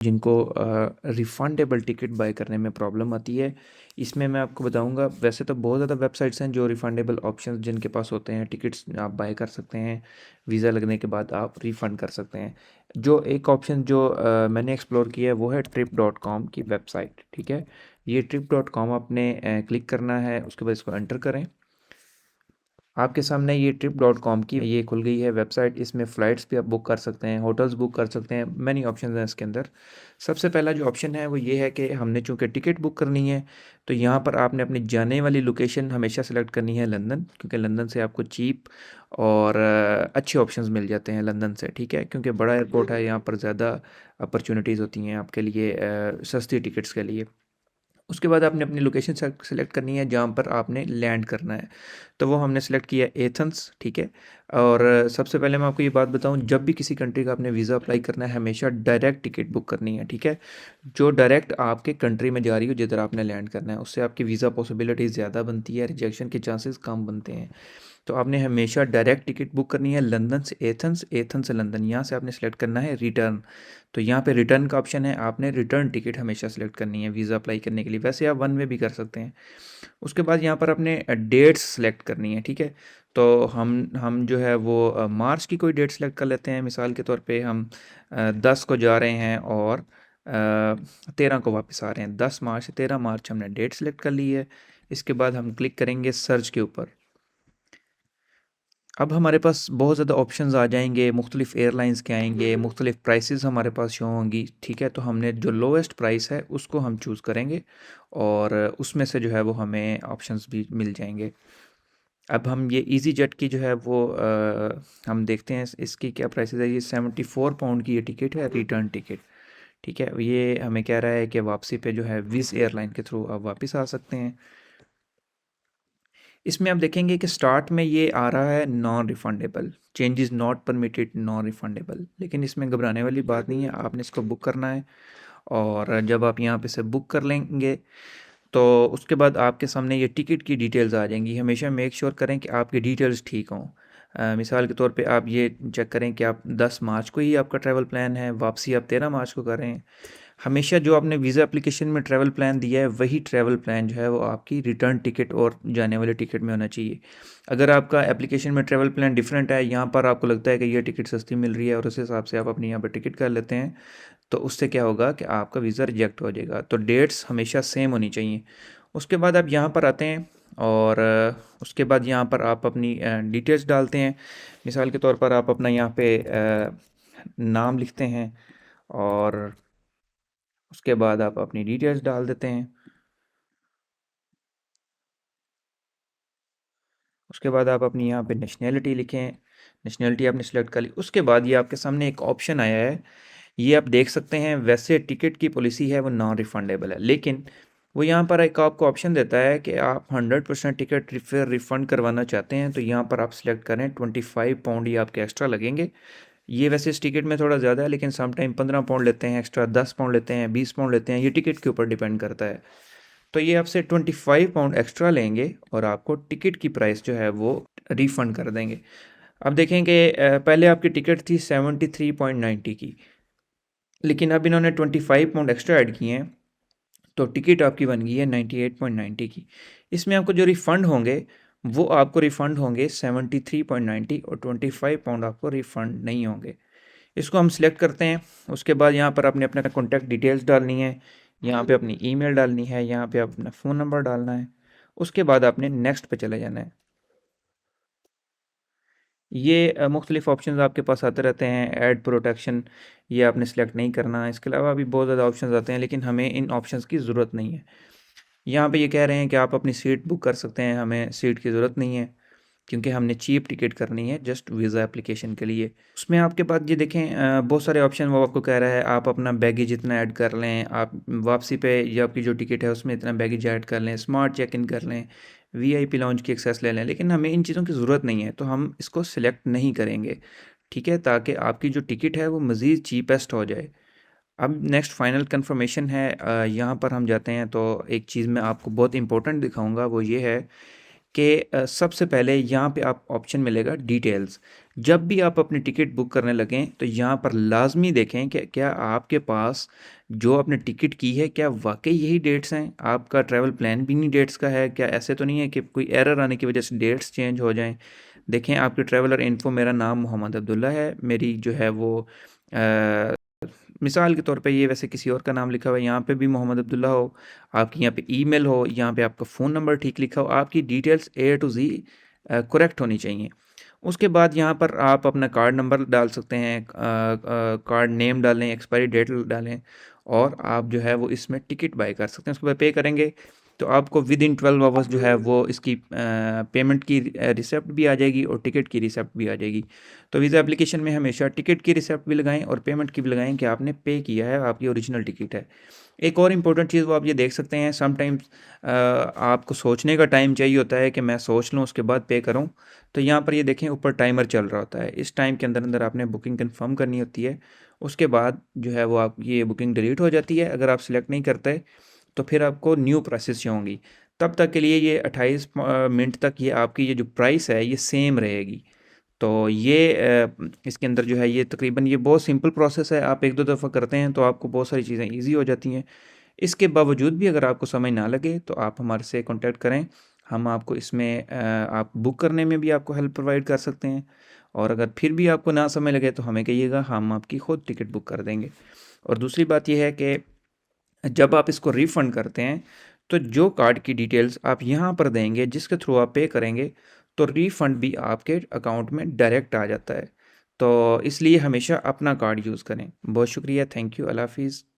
जिनको refundable ticket bye करने में प्रॉब्लम आती है। इसमें मैं आपको बताऊंगा, वैसे तो बहुत ज़्यादा वेबसाइट्स हैं जो रिफ़ंडेबल ऑप्शंस जिनके पास होते हैं, टिकट्स आप बाय कर सकते हैं, वीज़ा लगने के बाद आप रिफ़ंड कर सकते हैं। जो एक ऑप्शन जो मैंने एक्सप्लोर किया है वो है trip.com की वेबसाइट। ठीक है, ये trip.com आपने क्लिक करना है, उसके बाद इसको एंटर करें। आपके सामने ये trip.com की ये खुल गई है वेबसाइट। इसमें फ़्लाइट्स भी आप बुक कर सकते हैं, होटल्स बुक कर सकते हैं, मैनी ऑप्शंस हैं इसके अंदर। सबसे पहला जो ऑप्शन है वो ये है कि हमने चूँकि टिकट बुक करनी है, तो यहाँ पर आपने अपनी जाने वाली लोकेशन हमेशा सेलेक्ट करनी है लंदन, क्योंकि लंदन से आपको चीप और अच्छे ऑप्शंस मिल जाते हैं लंदन से। ठीक है, क्योंकि बड़ा एयरपोर्ट है, यहाँ पर ज़्यादा अपॉर्चुनिटीज़ होती हैं आपके लिए सस्ती टिकट्स के लिए। उसके बाद आपने अपनी लोकेशन सेलेक्ट करनी है जहाँ पर आपने लैंड करना है। तो वो हमने सेलेक्ट किया एथेंस। ठीक है, और सबसे पहले मैं आपको ये बात बताऊँ, जब भी किसी कंट्री का आपने वीज़ा अप्लाई करना है हमेशा डायरेक्ट टिकट बुक करनी है। ठीक है, जो डायरेक्ट आपके कंट्री में जा रही हो जिधर आपने लैंड करना है, उससे आपकी वीज़ा पॉसिबिलिटी ज़्यादा बनती है, रिजेक्शन के चांसेस कम बनते हैं। तो आपने हमेशा डायरेक्ट टिकट बुक करनी है लंदन से एथेंस, एथेंस से लंदन। यहाँ से आपने सेलेक्ट करना है रिटर्न। तो यहाँ पे रिटर्न का ऑप्शन है, आपने रिटर्न टिकट हमेशा सेलेक्ट करनी है वीज़ा अप्लाई करने के लिए। वैसे आप वन वे भी कर सकते हैं। उसके बाद यहाँ पर अपने डेट्स सेलेक्ट करनी है। ठीक है, तो हम जो है वो मार्च की कोई डेट सेलेक्ट कर लेते हैं। मिसाल के तौर पे हम 10 को जा रहे हैं और 13 को वापस आ रहे हैं। 10 मार्च से 13 मार्च हमने डेट सेलेक्ट कर ली है। इसके बाद हम क्लिक करेंगे सर्च के ऊपर। अब हमारे पास बहुत ज़्यादा ऑप्शंस आ जाएंगे, मुख्तलिफ़ एयरलाइंस के आएंगे, मुख्तलिफ़ प्राइसेस हमारे पास शो होंगी। ठीक है, तो हमने जो लोएस्ट प्राइस है उसको हम चूज़ करेंगे और उसमें से जो है वो हमें ऑप्शंस भी मिल जाएंगे। अब हम ये इजी जेट की जो है वो हम देखते हैं इसकी क्या प्राइसेस है। ये 74 पाउंड की ये टिकट है, रिटर्न टिकट। ठीक है, ये हमें कह रहा है कि वापसी पे जो है विज़ एयरलाइन के थ्रू आप वापस आ सकते हैं। इसमें आप देखेंगे कि स्टार्ट में ये आ रहा है non refundable, changes not permitted, non refundable. लेकिन इसमें घबराने वाली बात नहीं है, आपने इसको बुक करना है और जब आप यहाँ पे से बुक कर लेंगे तो उसके बाद आपके सामने ये टिकट की डिटेल्स आ जाएंगी। हमेशा मेक श्योर करें कि आपकी डिटेल्स ठीक हों। मिसाल के तौर पे आप ये चेक करें कि आप 10 मार्च को ही आपका ट्रैवल प्लान है, वापसी आप 13 मार्च को कर रहे हैं। हमेशा जो आपने वीज़ा एप्लीकेशन में ट्रैवल प्लान दिया है वही ट्रैवल प्लान जो है वो आपकी रिटर्न टिकट और जाने वाले टिकट में होना चाहिए। अगर आपका एप्लीकेशन में ट्रैवल प्लान डिफरेंट है, यहाँ पर आपको लगता है कि ये टिकट सस्ती मिल रही है और उस हिसाब से आप अपनी यहाँ पर टिकट कर लेते हैं, तो उससे क्या होगा कि आपका वीज़ा रिजेक्ट हो जाएगा। तो डेट्स हमेशा सेम होनी चाहिए। उसके बाद आप यहाँ पर आते हैं और उसके बाद यहाँ पर आप अपनी डिटेल्स डालते हैं। मिसाल के तौर पर आप अपना यहाँ पे नाम लिखते हैं और उसके बाद आप अपनी डिटेल्स डाल देते हैं। उसके बाद आप अपनी यहाँ पे नेशनैलिटी लिखें, नेशनैलिटी आपने सेलेक्ट कर ली। उसके बाद ये आपके सामने एक ऑप्शन आया है, ये आप देख सकते हैं। वैसे टिकट की पॉलिसी है वो नॉन रिफंडेबल है, लेकिन वो यहाँ पर एक आपको ऑप्शन देता है कि आप 100% टिकट फिर रिफ़ंड करवाना चाहते हैं, तो यहाँ पर आप सिलेक्ट करें। 25 पाउंड ये आपके एक्स्ट्रा लगेंगे। ये वैसे इस टिकट में थोड़ा ज़्यादा है, लेकिन सम टाइम 15 पाउंड लेते हैं एक्स्ट्रा, 10 पाउंड लेते हैं, 20 पाउंड लेते हैं, ये टिकट के ऊपर डिपेंड करता है। तो ये आपसे 25 पाउंड एक्स्ट्रा लेंगे और आपको टिकट की प्राइस जो है वो रिफ़ंड कर देंगे। अब देखें कि पहले आपकी टिकट थी 73.90 की, लेकिन अब इन्होंने 25 पाउंड एक्स्ट्रा ऐड किए हैं, तो टिकट आपकी बन गई है 98.90 की। इसमें आपको जो रिफ़ंड होंगे वो आपको रिफ़ंड होंगे 73.90 और 25 पाउंड आपको रिफ़ंड नहीं होंगे। इसको हम सिलेक्ट करते हैं। उसके बाद यहाँ पर आपने अपना कॉन्टैक्ट डिटेल्स डालनी है, यहाँ पे अपनी ईमेल डालनी है, यहाँ पे अपना फ़ोन नंबर डालना है। उसके बाद आपने नेक्स्ट पे चले जाना है। ये मुख्तलिफ़ ऑप्शंस आपके पास आते रहते हैं। ऐड प्रोटेक्शन ये आपने सेलेक्ट नहीं करना। इसके अलावा भी बहुत ज़्यादा ऑप्शंस आते हैं, लेकिन हमें इन ऑप्शंस की ज़रूरत नहीं है। यहाँ पे ये कह रहे हैं कि आप अपनी सीट बुक कर सकते हैं, हमें सीट की ज़रूरत नहीं है, क्योंकि हमने चीप टिकट करनी है जस्ट वीज़ा एप्लीकेशन के लिए। उसमें आपके पास ये देखें बहुत सारे ऑप्शन वो आपको कह रहा है आप अपना बैगेज इतना ऐड कर लें, आप वापसी पे या आपकी जो टिकट है उसमें इतना बैगेज ऐड कर लें, स्मार्ट चेक इन कर लें, वीआईपी लाउंज की एक्सेस ले लें। लेकिन हमें इन चीज़ों की ज़रूरत नहीं है, तो हम इसको सिलेक्ट नहीं करेंगे। ठीक है, ताकि आपकी जो टिकट है वो मज़ीद चीपेस्ट हो जाए। अब नेक्स्ट फाइनल कंफर्मेशन है, यहाँ पर हम जाते हैं तो एक चीज़ मैं आपको बहुत इंपॉर्टेंट दिखाऊंगा, वो ये है कि सबसे पहले यहाँ पे आप ऑप्शन मिलेगा डिटेल्स। जब भी आप अपनी टिकट बुक करने लगें तो यहाँ पर लाजमी देखें कि क्या आपके पास जो आपने टिकट की है क्या वाकई यही डेट्स हैं, आपका ट्रैवल प्लान भी इन्हीं डेट्स का है क्या, ऐसे तो नहीं है कि कोई एरर आने की वजह से डेट्स चेंज हो जाएं। देखें आपकी ट्रैवलर इन्फो, मेरा नाम मोहम्मद अब्दुल्ला है, मेरी जो है वो मिसाल के तौर पे ये वैसे किसी और का नाम लिखा हुआ है, यहाँ पे भी मोहम्मद अब्दुल्ला हो, आपकी यहाँ पे ईमेल हो, यहाँ पे आपका फ़ोन नंबर ठीक लिखा हो, आपकी details A to Z correct होनी चाहिए। उसके बाद यहाँ पर आप अपना कार्ड नंबर डाल सकते हैं, कार्ड नेम डालें, एक्सपायरी डेट डालें और आप जो है वो इसमें टिकट बाय कर सकते हैं। उसके बाद पे करेंगे तो आपको विद इन 12 आवर्स जो है वो इसकी पेमेंट की रिसिप्ट भी आ जाएगी और टिकट की रिसिप्ट भी आ जाएगी। तो वीज़ा एप्लीकेशन में हमेशा टिकट की रिसिप्ट भी लगाएं और पेमेंट की भी लगाएं कि आपने पे किया है, आपकी ओरिजिनल टिकट है। एक और इम्पोर्टेंट चीज़ वो आप ये देख सकते हैं, समटाइम्स आपको सोचने का टाइम चाहिए होता है कि मैं सोच लूँ उसके बाद पे करूँ। तो यहाँ पर ये देखें ऊपर टाइमर चल रहा होता है, इस टाइम के अंदर अंदर आपने बुकिंग कंफर्म करनी होती है। उसके बाद जो है वो आप ये बुकिंग डिलीट हो जाती है। अगर आप सिलेक्ट नहीं करते तो फिर आपको न्यू प्राइसेस शो होंगी। तब तक के लिए ये 28 मिनट तक ये आपकी ये जो प्राइस है ये सेम रहेगी। तो ये इसके अंदर जो है ये तकरीबन ये बहुत सिंपल प्रोसेस है, आप एक दो दफ़ा करते हैं तो आपको बहुत सारी चीज़ें ईजी हो जाती हैं। इसके बावजूद भी अगर आपको समझ ना लगे तो आप हमारे से कॉन्टैक्ट करें, हम आपको इसमें आप बुक करने में भी आपको हेल्प प्रोवाइड कर सकते हैं। और अगर फिर भी आपको ना समझ लगे तो हमें कहिएगा, हम आपकी ख़ुद टिकट बुक कर देंगे। और दूसरी बात ये है कि जब आप इसको रिफ़ंड करते हैं तो जो कार्ड की डिटेल्स आप यहाँ पर देंगे जिसके थ्रू आप पे करेंगे तो रिफ़ंड भी आपके अकाउंट में डायरेक्ट आ जाता है। तो इसलिए हमेशा अपना कार्ड यूज़ करें। बहुत शुक्रिया, थैंक यू, अल्लाह हाफ़िज़।